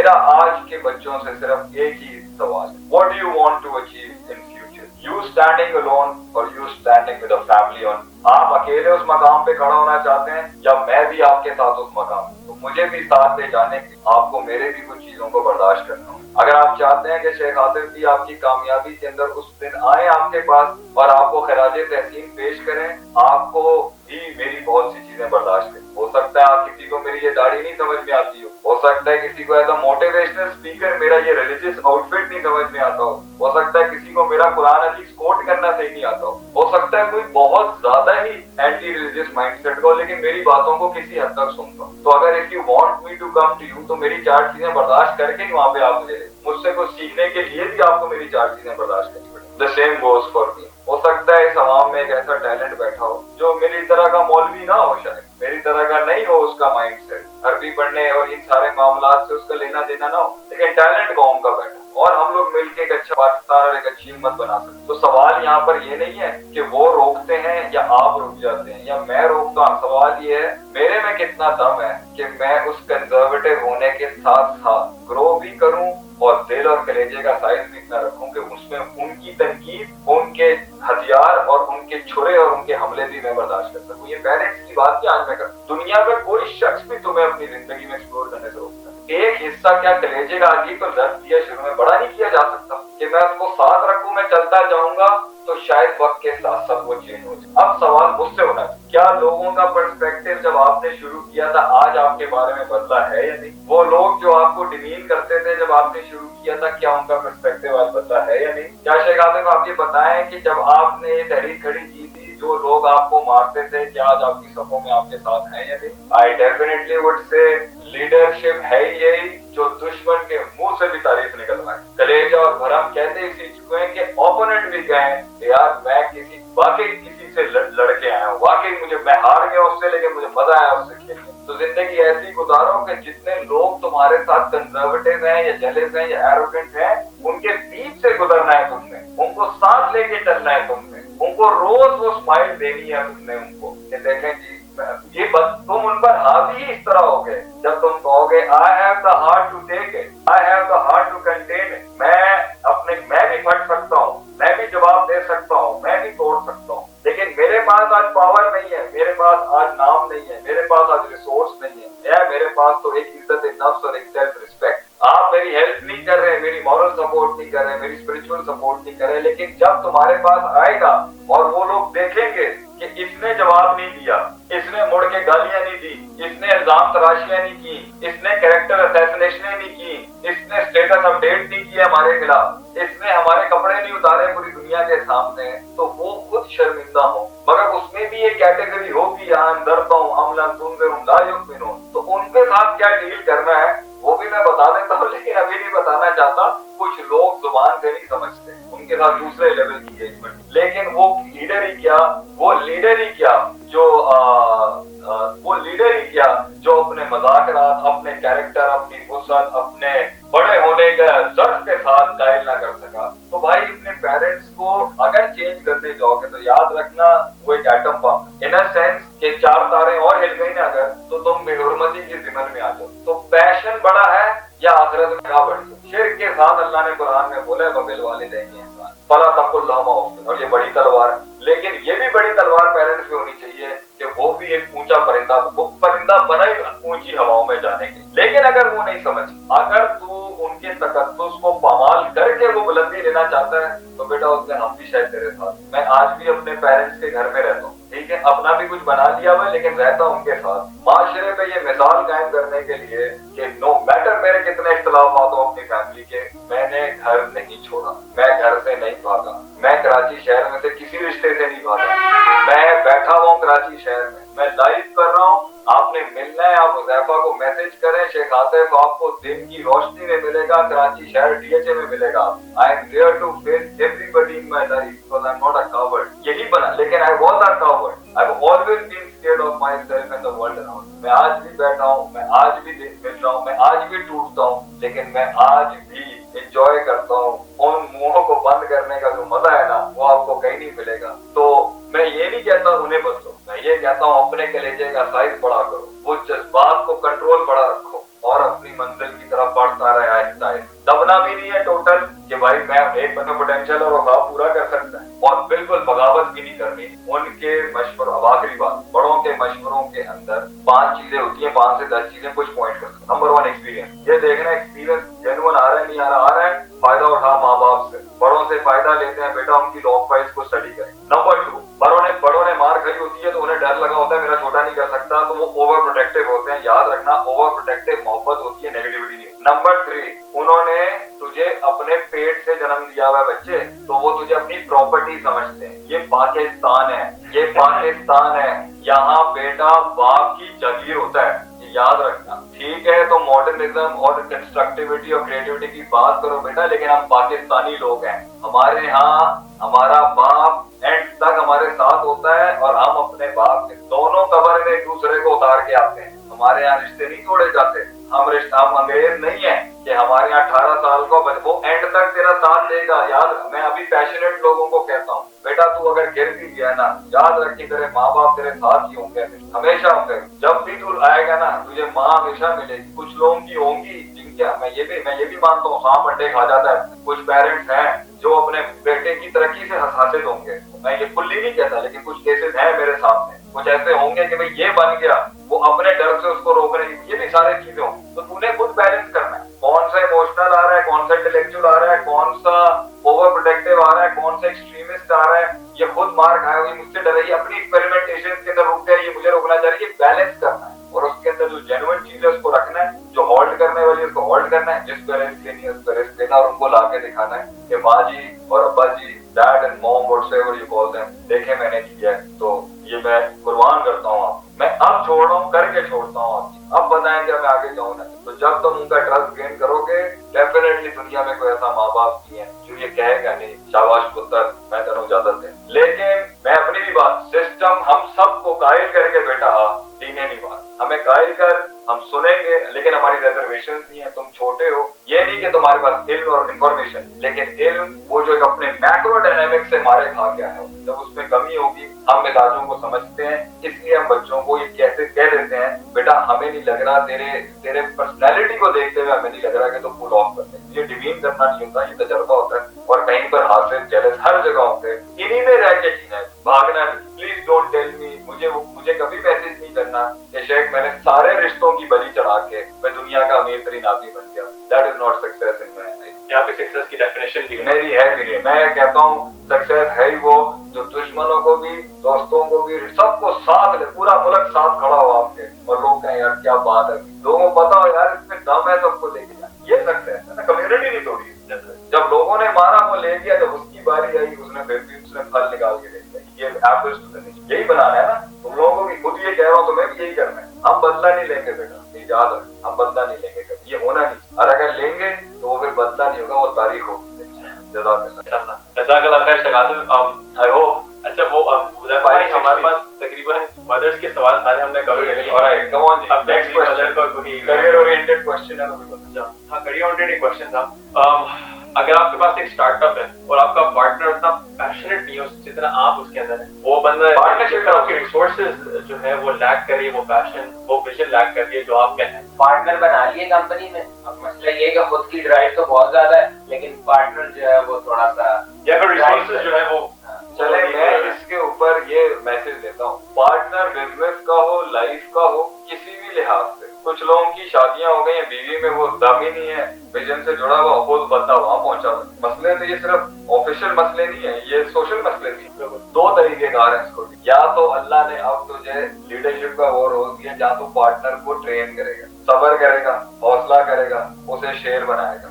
मेरा आज के बच्चों से सिर्फ एक ही सवाल है, what do you want to achieve in future? You standing alone or you standing with a family on? आप अकेले उस मकाम पे खड़ा होना चाहते हैं या मैं भी आपके साथ उस मकाम पे? तो मुझे भी साथ ले जाने के आपको मेरे भी कुछ चीजों को बर्दाश्त करना होगा। अगर आप चाहते हैं कि शेख आतिफ भी आपकी कामयाबी के अंदर उस दिन आए आपके पास और आपको खराजे तहसीन पेश करें, आपको भी मेरी बहुत सी चीजें बर्दाश्त करें। हो सकता है किसी को मेरी ये दाढ़ी नहीं समझ में आती हो सकता है किसी को एज अ मोटिवेशनल स्पीकर मेरा ये रिलीजियस आउटफिट नहीं समझ में आता हो सकता है किसी को मेरा कुरान हदीस कोट करना सही नहीं आता हो सकता है कोई बहुत ज्यादा ही एंटी रिलीजियस माइंडसेट को, लेकिन मेरी बातों को किसी हद तक सुनता हूं। तो अगर if you want me to come to you, तो मेरी चार चीजें बर्दाश्त करके ही वहां पे आप मुझे मुझसे कुछ सीखने के लिए भी आपको मेरी चार चीजें बर्दाश्त करनी पड़ेगी। The same goes for me. हो सकता है इस अवाम में एक ऐसा टैलेंट बैठा हो जो मेरी तरह का मौलवी ना हो, शायद मेरी तरह का नहीं हो उसका माइंडसेट, अरबी पढ़ने और इन सारे मामलात से उसका लेना देना ना हो, लेकिन टैलेंट कौम का बैठा और हम लोग मिलके एक अच्छा पाकिस्तान और एक अच्छी हिम्मत बना सकते। तो सवाल यहाँ पर ये नहीं है कि वो रोकते हैं या आप रुक जाते हैं या मैं रोकता हूँ। सवाल ये है मेरे में कितना दम है कि मैं उस कंजर्वेटिव होने के साथ साथ ग्रो भी करूं और दिल और कलेजे का साइज भी इतना रखूं कि उसमें उनकी तनकीद, उनके हथियार और उनके छुरे और उनके हमले भी मैं बर्दाश्त कर सकूं। ये पेरेंट्स की बात क्या आज मैं करता हूं। दुनिया में कोई शख्स भी तुम्हें अपनी जिंदगी में एक्सप्लोर करने से रोकता है। एक हिस्सा क्या कलेजे का आगे तो दर्द दिया शुरू में बड़ा नहीं किया जा सकता कि मैं उसको साथ रखूं, मैं चलता जाऊंगा तो शायद वक्त के साथ साथ वो चेंज हो जाए। अब सवाल मुझसे होना चाहिए, क्या लोगों का पर्सपेक्टिव जब आपने शुरू किया था आज आपके बारे में बदला है या नहीं? वो लोग जो आपको डिमीन करते थे जब आपने शुरू किया था, क्या उनका पर्सपेक्टिव आज बदला है या नहीं? क्या शेख आतिफ आप ये बताएं कि जब आपने ये तहरीक खड़ी की थी जो लोग आपको मारते थे, क्या आज आपकी सफों में आपके साथ हैं या नहीं? I definitely would say leadership है यही जो दुश्मन के मुंह से भी तारीफ निकलवाए। कलेजा और भरम कहते ही सीख चुके हैं कि ओपोनेंट भी कहें यार मैं वाकई किसी से लड़के आया हूँ, वाकई मैं हार गया उससे, लेकिन मुझे मजा आया उससे खेलने। तो जिंदगी ऐसी गुजारो कि जितने लोग तुम्हारे साथ कंजर्वेटिव हैं या जेलस हैं या एरोगेंट हैं, उनके बीच से गुजरना है तुमने, उनको साथ लेके चलना है तुमने, उनको रोज वो स्माइल देनी है तुमने उनको कि देखें जी ये तुम उन पर हावी इस तरह हो गए जब तुम कहोगे I have the heart to take it, I have the heart to contain it. मैं भी फट सकता हूँ, मैं भी जवाब दे सकता हूँ, मैं भी तोड़ सकता हूँ, लेकिन मेरे पास आज पावर नहीं है, मेरे पास आज नाम नहीं है, मेरे पास आज रिसोर्स नहीं है, मेरे पास तो एक इज्जत नफ्स और एक सेल्फ रिस्पेक्ट। आप मेरी हेल्प नहीं कर रहे, मेरी मॉरल सपोर्ट नहीं कर रहे, मेरी स्पिरिचुअल सपोर्ट नहीं कर रहे, लेकिन जब तुम्हारे पास आएगा और वो लोग देखेंगे कि इसने जवाब नहीं दिया, इसने मुड़ के गालियां नहीं दी, इसने इल्जाम तराशियां नहीं की, इसने कैरेक्टर असैसिनेशन नहीं की, इसने स्टेटस अपडेट नहीं किया हमारे खिलाफ, इसने हमारे कपड़े नहीं उतारे पूरी दुनिया के सामने, तो वो खुद शर्मिंदा हो। मगर उसमें भी एक कैटेगरी होगी तो उनके साथ क्या डील करना है वो भी मैं बता देता हूँ, लेकिन अभी नहीं बताना चाहता। कुछ लोग जुबान से नहीं समझते, उनके साथ दूसरे लेवल की एंगेजमेंट, लेकिन वो लीडर ही क्या जो अपने मजाकरात, अपने कैरेक्टर, अपनी वुसअत, अपने बड़े होने के ज़र्फ के साथ कायल ना कर सका। तो भाई अपने पेरेंट्स को अगर चेंज करते जाओगे तो याद रखना वो एक atom bomb in a sense के 4 तारे और हिल गई ना अगर, तो तुम बेहुरमती की जिम्मन में आ जाओ। तो पैशन बड़ा है या आखिरत में क्या बड़ी है? शिर्क के साथ अल्लाह ने कुरान में बोला वबिल वालिदैनि ihसान, फला तकुल लहुमा उफ़, और ये बड़ी तलवार है। लेकिन ये भी बड़ी तलवार पेरेंट्स पे होनी चाहिए कि वो भी एक ऊंचा परिंदा बना ही ऊंची हवाओं में जाने के। लेकिन अगर वो नहीं समझ, अगर तू उनके तकद्दुस को पामाल करके वो बुलंदी लेना चाहता है तो बेटा उसने हम भी शायद तेरे साथ। मैं आज भी अपने पेरेंट्स के घर में रहता हूँ, ठीक है, अपना भी कुछ बना लिया हुआ, लेकिन रहता हूँ उनके साथ। माशरे पे ये मिसाल कायम करने के लिए कि नो मैटर मेरे कितने इख्तिलाफात हो अपनी फैमिली के, मैंने घर नहीं छोड़ा, मैं घर से नहीं भागा, मैं कराची शहर में से किसी रिश्ते से नहीं भागा, मैं बैठा हुआ हूँ कराची शहर में, मैं लाइव कर रहा हूँ। आपने मिलना है, आप हुज़ैफा को मैसेज करें, शेख आतिफ आपको दिन की रोशनी में मिलेगा, कराची शहर डीएचए में मिलेगा। I am there to face everybody in my life because I am not a coward. यही बना, लेकिन I was a coward, I have always been scared of myself and the world around. मैं आज भी बैठा हूँ, मैं आज भी मिल रहा हूँ, मैं आज भी टूटता हूँ, लेकिन मैं आज भी एंजॉय करता हूँ। उन मुंहों को बंद करने का जो मजा है ना वो आपको कहीं नहीं मिलेगा। तो मैं ये नहीं कहता उन्हें बदलो, मैं ये कहता हूँ अपने कलेजे का साइज बड़ा करो, वो जज्बात को कंट्रोल बड़ा रखो, اور اپنی منزل کی طرف بڑھتا رہے آہستہ آہستہ. دبنا بھی نہیں ہے ٹوٹل کہ بھائی میں ایک بندہ پوٹینشیل اور خواب پورا کر سکتا ہے, اور بالکل بغاوت بھی نہیں کرنی. ان کے مشوروں, اب آخری بات, بڑوں کے مشوروں کے اندر 5 چیزیں ہوتی ہیں, 5 سے 10 چیزیں کچھ پوائنٹ کر سکتے. نمبر 1 ایکسپیرینس, یہ دیکھنا ایکسپیرینس جینوئن آ رہا ہے نہیں آ رہا ہے, فائدہ اٹھا ماں باپ سے, بڑوں سے فائدہ لیتے ہیں, بیٹا ان کی لاگ فائلز کو اسٹڈی کریں. نمبر 2, بڑوں نے مار کھائی ہوتی ہے تو انہیں ڈر لگا ہوتا ہے میرا چھوٹا نہیں کر سکتا, تو وہ اوور پروٹیکٹیو ہوتے ہیں. یاد رکھنا اوور پروٹیکٹیو محبت ہوتی ہے, نیگیٹیوٹی نہیں. نمبر 3, انہوں نے تجھے اپنے پیٹ سے جنم دیا ہوا ہے بچے, تو وہ تجھے اپنی پراپرٹی سمجھتے ہیں. یہ پاکستان ہے, یہ پاکستان ہے, یہاں بیٹا باپ کی جگیر ہوتا ہے, یہ یاد رکھنا. ٹھیک ہے تو ماڈرنزم اور کنسٹرکٹیوٹی اور کریٹیوٹی کی بات کرو بیٹا, لیکن ہم پاکستانی لوگ ہیں. ہمارے ہاں ہمارا باپ اینڈ تک ہمارے ساتھ ہوتا ہے, اور ہم اپنے باپ کے دونوں قبر میں ایک دوسرے کو اتار کے آتے ہیں. ہمارے یہاں رشتے نہیں توڑے جاتے. ہم انگریز نہیں ہیں کہ ہمارے یہاں 18 سال کو وہ اینڈ تک تیرا ساتھ دے گا. یاد, میں ابھی پیشنیٹ لوگوں کو کہتا ہوں, بیٹا تو اگر گر بھی گیا نا, یاد رکھ کہ تیرے ماں باپ تیرے ساتھ ہی ہوں گے, ہمیشہ ہوں گے. جب بھی تو آئے گا نا تجھے ماں ہمیشہ ملے گی. کچھ لوگوں کی ہوں گی جن کے, میں یہ بھی مانتا ہوں, سانپ انڈے کھا جاتا ہے. کچھ پیرنٹس ہیں جو اپنے بیٹے کی ترقی سے حاصل ہوں گے, میں یہ کلی نہیں کہتا, لیکن کچھ کیسز ہیں میرے سامنے. کچھ ایسے ہوں گے کہ بھئی یہ بن گیا, وہ اپنے ڈر سے اس کو روک رہے ہیں. یہ بھی سارے چیزیں ہوں, تو تو نے خود بیلنس کرنا ہے. کون سا ایموشنل آ رہا ہے, کون سا انٹلیکچوئل آ رہا ہے, کون سا اوور پروٹیکٹیو آ رہا ہے, کون سا ایکسٹریمسٹ آ رہا ہے. یہ خود مار کھائے ہوئی, مجھ سے ڈر رہی ہے, اپنی ایکسپیریمنٹیشن کے اندر رک گیا, یہ مجھے روکنا چاہ رہی ہے. بیلنس کرنا ہے, اور اس کے اندر جو جینوئن چیز ہے اس کو رکھنا ہے, جو ہولڈ کرنے والی ہے اس کو ہولڈ کرنا ہے, جس پہ ریسک لینی ہے اس پہ ریسک لینا, اور ان کو لا کے دکھانا ہے کہ ماں جی اور ابا جی, dad and mom whatever you call them, دیکھیں میں نے کیا ہے, تو یہ میں قربان کرتا ہوں آپ. میں اب چھوڑ رہا ہوں, کر کے چھوڑتا ہوں آپ کی. اب بتائیں کہ میں آگے جاؤں نا, تو جب تم ان کا ٹرسٹ گین کرو گے, ڈیفینیٹلی دنیا میں کوئی ایسا ماں باپ نہیں ہے جو یہ کہے گا نہیں شاباش پتر میں تینوں اجازت دیں. لیکن میں اپنی بھی بات, سسٹم ہم سب کو قائل کر کے بیٹا دینے نہیں بات, ہمیں قائل کر, ہم سنیں گے, لیکن ہماری ریزرویشن نہیں ہے. تم چھوٹے ہو, یہ نہیں کہ تمہارے پاس علم اور انفارمیشن, لیکن علم وہ جو اپنے میکرو ڈائنامک سے مارے کھا کے آئے ہو, جب اس میں کمی ہوگی. ہم مزاجوں کو سمجھتے ہیں, اس لیے ہم بچوں کو یہ کیسے کہہ دیتے ہیں, بیٹا ہمیں نہیں لگ رہا, تیرے پرسنالٹی کو دیکھتے ہوئے ہمیں نہیں لگ رہا کہ تو پل آف کرتے. یہ ڈیمین کرنا نہیں ہوتا, یہ تجربہ ہوتا ہے. اور کہیں پر حاصل جیلس ہر جگہ ہوتے ہیں, انہی میں رہ کے جینا ہے, بھاگنا نہیں. پلیز ڈونٹ ٹیل می, مجھے کبھی میسج نہیں کرنا کہ شیخ میں نے سارے رشتوں کی بلی چڑھا کے میں دنیا کا امیر ترین آدمی بن گیا. That is not success in my life. یہاں پہ سکسیس کی ڈیفینیشن بھی میری ہے بھی نہیں. میں کہتا ہوں سکسیس ہے ہی وہ جو دشمنوں کو بھی, دوستوں کو بھی, سب کو ساتھ لے, پورا ملک ساتھ کھڑا ہو آپ کے, اور لوگ کہیں یار کیا بات ہے, لوگوں کو پتا ہو یار اس میں دم ہے, سب کو لے کے جائیں. یہ سکسیس ہے نا, کمیونٹی نہیں توڑی. جب لوگوں نے مارا وہ لے گیا, جب اس کی باری آئی اس نے پھر بھی اس نے پھل نکال کے دے دیا. یہ ایپلز ٹو دی, یہی بنانا ہے نا. تم لوگوں کو بھی خود یہ کہہ رہا ہوں, تمہیں بھی یہی کرنا ہے. ہم بدلہ نہیں لیں گے بیٹا, یہ یاد رکھ, ہم بدلہ نہیں لیں گے کبھی, یہ ہونا نہیں. اور اگر لیں گے تو وہ پھر بدلہ نہیں ہوگا, وہ تاریخ ہوگی. جزاک اللہ خیر شگاف. I hope. اچھا وہ ہمارے پاس تقریباً مدرس کے سوال سارے ہم نے کور کر لیے. اب نیکسٹ کوئی کریئر اورینٹڈ کوسچن ہے تو ہاں, کریئر اورینٹڈ کوسچن تھا. اگر آپ کے پاس ایک اسٹارٹ اپ ہے اور آپ کا پارٹنر اتنا پیشنیٹ نہیں ہو جتنا آپ اس کے اندر ہے, وہ بندہ پارٹنرشپ میں آپ کے ریسورسز جو ہے وہ لیک کر رہی ہے, وہ پیشن وہ ویژن لیک کر رہی ہے جو آپ کے ہیں. پارٹنر بنا لیے کمپنی میں, اب مسئلہ یہ کہ خود کی ڈرائیو تو بہت زیادہ ہے, لیکن پارٹنر جو ہے وہ تھوڑا سا, یا پھر ریسورسز جو ہے وہ. چلے میں اس کے اوپر یہ میسج دیتا ہوں, پارٹنر بزنس کا ہو, لائف کا ہو, کسی بھی لحاظ سے. کچھ لوگوں کی شادیاں ہو گئی ہیں, بیوی میں وہ دم ہی نہیں ہے, ویژن سے جڑا ہوا, خود بندہ وہاں پہنچا ہوا. مسئلے تو یہ صرف آفیشیل مسئلے نہیں ہیں, یہ سوشل مسئلے بھی. 2 طریقے کار ہیں اس کو, یا تو اللہ نے اب تجھے لیڈرشپ کا وہ رول دیا, جہاں تو پارٹنر کو ٹرین کرے گا, صبر کرے گا, حوصلہ کرے گا, اسے شیر بنائے گا.